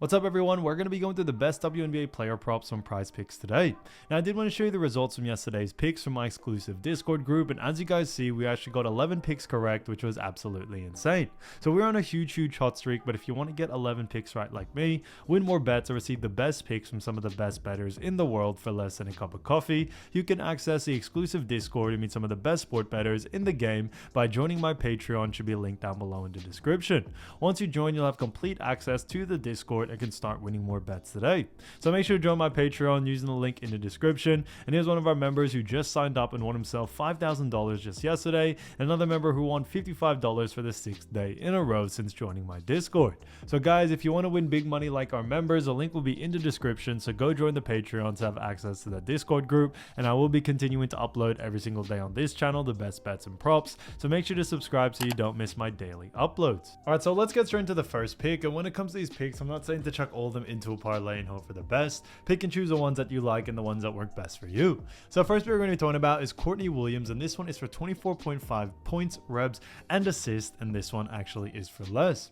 What's up everyone, we're going to be going through the best WNBA player props from PrizePicks today. Now I did want to show you the results from yesterday's picks from my exclusive Discord group, and as you guys see, we actually got 11 picks correct, which was absolutely insane. So we're on a huge hot streak, but if you want to get 11 picks right like me, win more bets, or receive the best picks from some of the best bettors in the world for less than a cup of coffee, you can access the exclusive Discord and meet some of the best sport bettors in the game by joining my Patreon, should be linked down below in the description. Once you join, you'll have complete access to the Discord and can start winning more bets today. So make sure to join my Patreon using the link in the description. And here's one of our members who just signed up and won himself $5,000 just yesterday, and another member who won $55 for the 6th day in a row since joining my Discord. So guys, if you want to win big money like our members, the link will be in the description, so go join the Patreon to have access to the Discord group, and I will be continuing to upload every single day on this channel the best bets and props, so make sure to subscribe so you don't miss my daily uploads. Alright, so let's get straight into the first pick. And when it comes to these picks, I'm not saying to chuck all of them into a parlay and hope for the best. Pick and choose the ones that you like and the ones that work best for you. So first pick we're going to be talking about is Courtney Williams, and this one is for 24.5 points, rebs, and assists, and this one actually is for less.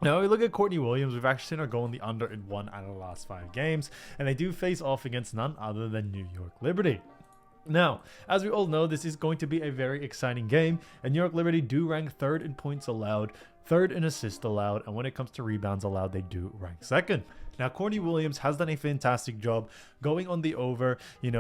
Now, we look at Courtney Williams, we've actually seen her go on the under in 1 out of the last 5 games, and they do face off against none other than New York Liberty. Now, as we all know, this is going to be a very exciting game, and New York Liberty do rank 3rd in points allowed, 3rd in assists allowed, and when it comes to rebounds allowed, they do rank 2nd. Now, Courtney Williams has done a fantastic job going on the over,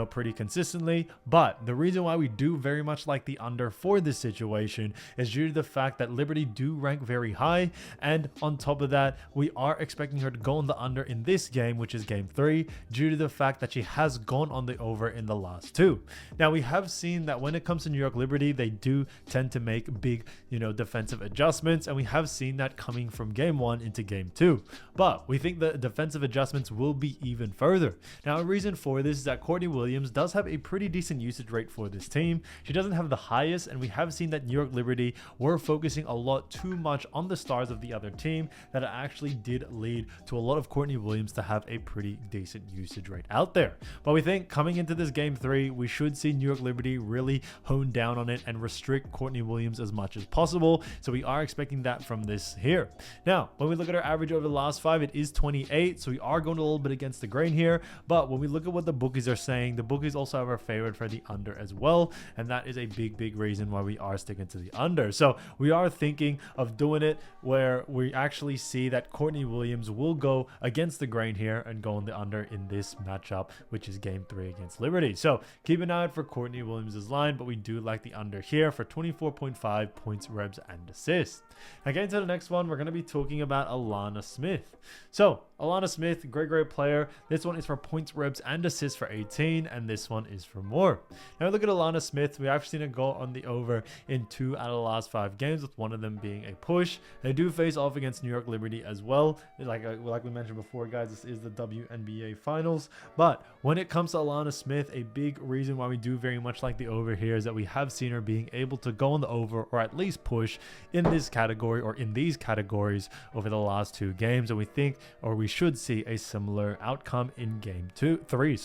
pretty consistently. But the reason why we do very much like the under for this situation is due to the fact that Liberty do rank very high. And on top of that, we are expecting her to go on the under in this game, which is game 3, due to the fact that she has gone on the over in the last 2. Now, we have seen that when it comes to New York Liberty, they do tend to make big, defensive adjustments. And we have seen that coming from game 1 into game 2. But we think the defensive adjustments will be even further. Now, a reason for this is that Courtney Williams does have a pretty decent usage rate for this team. She doesn't have the highest, and we have seen that New York Liberty were focusing a lot too much on the stars of the other team, that it actually did lead to a lot of Courtney Williams to have a pretty decent usage rate out there. But we think coming into this game 3, we should see New York Liberty really hone down on it and restrict Courtney Williams as much as possible. So we are expecting that from this here. Now, when we look at our average over the last 5, it is 28. So we are going a little bit against the grain here, but when we look at what the bookies are saying, the bookies also have our favorite for the under as well, and that is a big reason why we are sticking to the under. So we are thinking of doing it where we actually see that Courtney Williams will go against the grain here and go on the under in this matchup, which is game 3 against Liberty. So keep an eye out for Courtney Williams' line, but we do like the under here for 24.5 points, rebs, and assists. Now getting to the next one, we're going to be talking about Alana Smith. So Alana Smith, great player. This one is for points, rebs, and assists for 18, and this one is for more. Now look at Alana Smith. We actually seen her go on the over in 2 out of the last 5 games, with one of them being a push. They do face off against New York Liberty as well. Like we mentioned before, guys, this is the WNBA finals. But when it comes to Alana Smith, a big reason why we do very much like the over here is that we have seen her being able to go on the over, or at least push, in this category or in these categories over the last 2 games, and we think, or we should see, a similar outcome in game 3.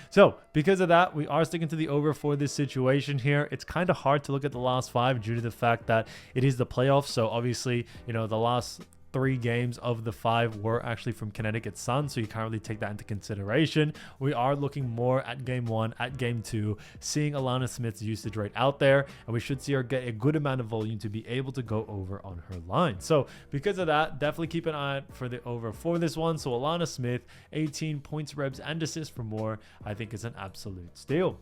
So because of that, we are sticking to the over for this situation here. It's kind of hard to look at the last 5 due to the fact that it is the playoffs. So obviously, the last 3 games of the 5 were actually from Connecticut Sun, so you can't really take that into consideration. We are looking more at game 1, at game 2, seeing Alana Smith's usage rate out there, and we should see her get a good amount of volume to be able to go over on her line. So because of that, definitely keep an eye out for the over for this one. So Alana Smith, 18 points, rebs, and assists for more, I think is an absolute steal.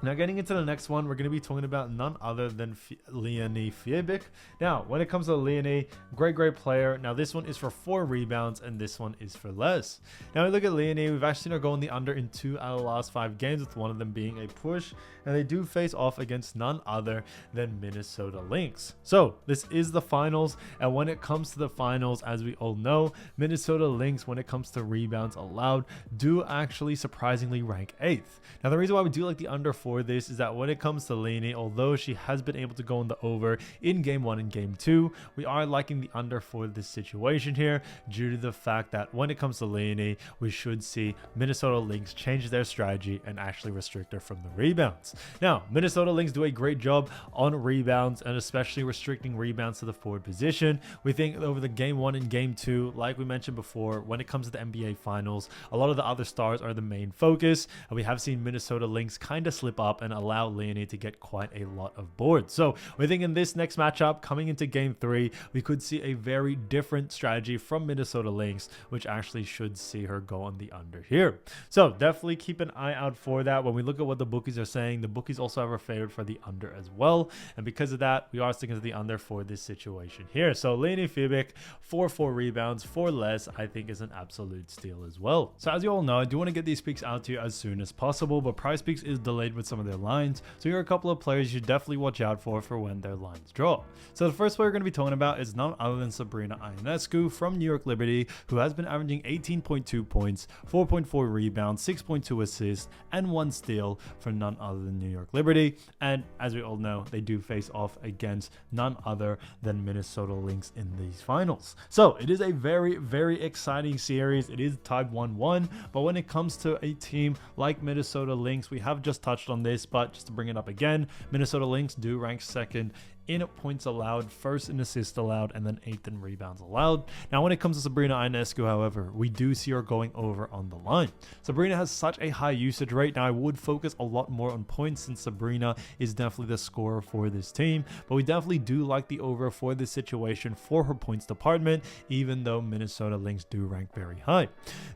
Now getting into the next one, we're going to be talking about none other than Leonie Fiebich. Now when it comes to Leonie, great player. Now this one is for 4 rebounds, and this one is for less. Now we look at Leonie, we've actually seen her go on the under in 2 out of the last 5 games, with one of them being a push, and they do face off against none other than Minnesota Lynx. So this is the finals, and when it comes to the finals, as we all know, Minnesota Lynx, when it comes to rebounds allowed, do actually surprisingly rank 8th. Now the reason why we do like the under for this is that when it comes to Leonie, although she has been able to go on the over in game 1 and game 2, we are liking the under for this situation here due to the fact that when it comes to Leonie, we should see Minnesota Lynx change their strategy and actually restrict her from the rebounds. Now, Minnesota Lynx do a great job on rebounds and especially restricting rebounds to the forward position. We think over the game 1 and game 2, like we mentioned before, when it comes to the NBA Finals, a lot of the other stars are the main focus, and we have seen Minnesota Lynx kind of slip up and allow Leonie to get quite a lot of boards. So we think in this next matchup coming into game 3, we could see a very different strategy from Minnesota Lynx, which actually should see her go on the under here. So definitely keep an eye out for that. When we look at what the bookies are saying, the bookies also have her favored for the under as well, and because of that, we are sticking to the under for this situation here. So Leonie Fiebich, 4 rebounds, 4 less, I think is an absolute steal as well. So as you all know, I do want to get these picks out to you as soon as possible, but PrizePicks is delayed with some of their lines, so here are a couple of players you should definitely watch out for when their lines drop. So the first player we're going to be talking about is none other than Sabrina Ionescu from New York Liberty, who has been averaging 18.2 points, 4.4 rebounds, 6.2 assists, and 1 steal for none other than New York Liberty. And as we all know, they do face off against none other than Minnesota Lynx in these finals. So it is a very, very exciting series. It is tied 1-1, but when it comes to a team like Minnesota Lynx, we have just touched on this, but just to bring it up again, Minnesota Lynx do rank second in points allowed, first in assists allowed, and then 8th in rebounds allowed. Now, when it comes to Sabrina Ionescu, however, we do see her going over on the line. Sabrina has such a high usage rate. Now, I would focus a lot more on points since Sabrina is definitely the scorer for this team, but we definitely do like the over for this situation for her points department, even though Minnesota Lynx do rank very high.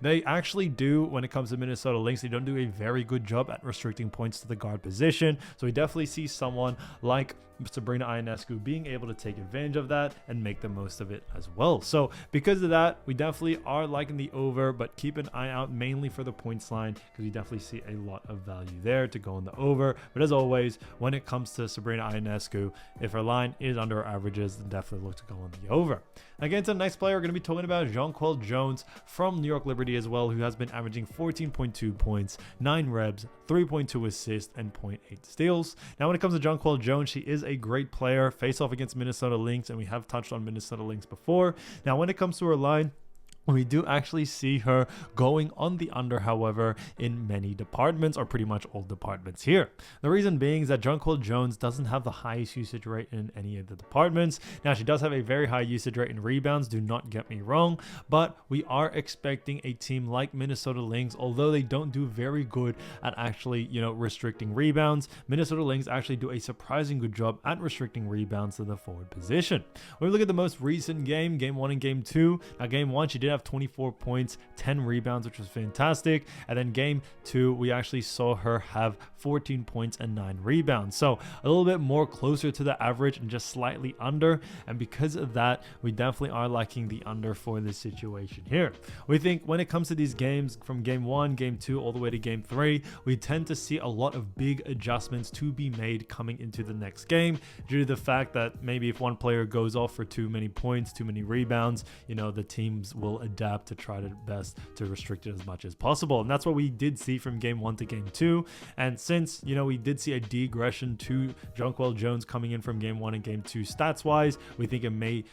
They actually do, when it comes to Minnesota Lynx, they don't do a very good job at restricting points to the guard position, so we definitely see someone like Sabrina Ionescu being able to take advantage of that and make the most of it as well. So because of that, we definitely are liking the over, but keep an eye out mainly for the points line because we definitely see a lot of value there to go on the over. But as always, when it comes to Sabrina Ionescu, if her line is under her averages, then definitely look to go on the over. Against the next player, we're going to be talking about Jonquel Jones from New York Liberty as well, who has been averaging 14.2 points, 9 rebs, 3.2 assists, and 0.8 steals. Now, when it comes to Jonquel Jones, she is a great player, face off against Minnesota Lynx, and we have touched on Minnesota Lynx before. Now, when it comes to her line, we do actually see her going on the under, however, in many departments, or pretty much all departments here. The reason being is that Jonquel Jones doesn't have the highest usage rate in any of the departments. Now, she does have a very high usage rate in rebounds, do not get me wrong, but we are expecting a team like Minnesota Lynx, although they don't do very good at actually, restricting rebounds, Minnesota Lynx actually do a surprising good job at restricting rebounds to the forward position. When we look at the most recent game 1 and game 2, now game 1, she did have 24 points, 10 rebounds, which was fantastic. And then game 2, we actually saw her have 14 points and 9 rebounds. So a little bit more closer to the average and just slightly under. And because of that, we definitely are liking the under for this situation here. We think when it comes to these games from game 1, game 2, all the way to game 3, we tend to see a lot of big adjustments to be made coming into the next game due to the fact that maybe if one player goes off for too many points, too many rebounds, the teams will adapt to try their best to restrict it as much as possible. And that's what we did see from game 1 to game 2. And since, we did see a degression to Jonquel Jones coming in from game 1 and game 2 stats wise, we think it may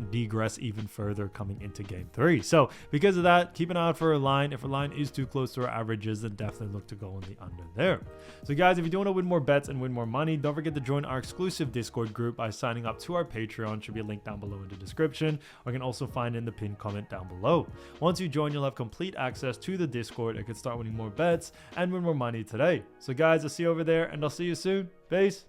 degress even further coming into game 3. So because of that, keep an eye out for a line. If a line is too close to our averages, then definitely look to go on the under there. So guys, if you do want to win more bets and win more money, don't forget to join our exclusive Discord group by signing up to our Patreon. Should be a link down below in the description, or you can also find in the pinned comment down below. Once you join, you'll have complete access to the Discord and can start winning more bets and win more money today. So guys, I'll see you over there, and I'll see you soon. Peace.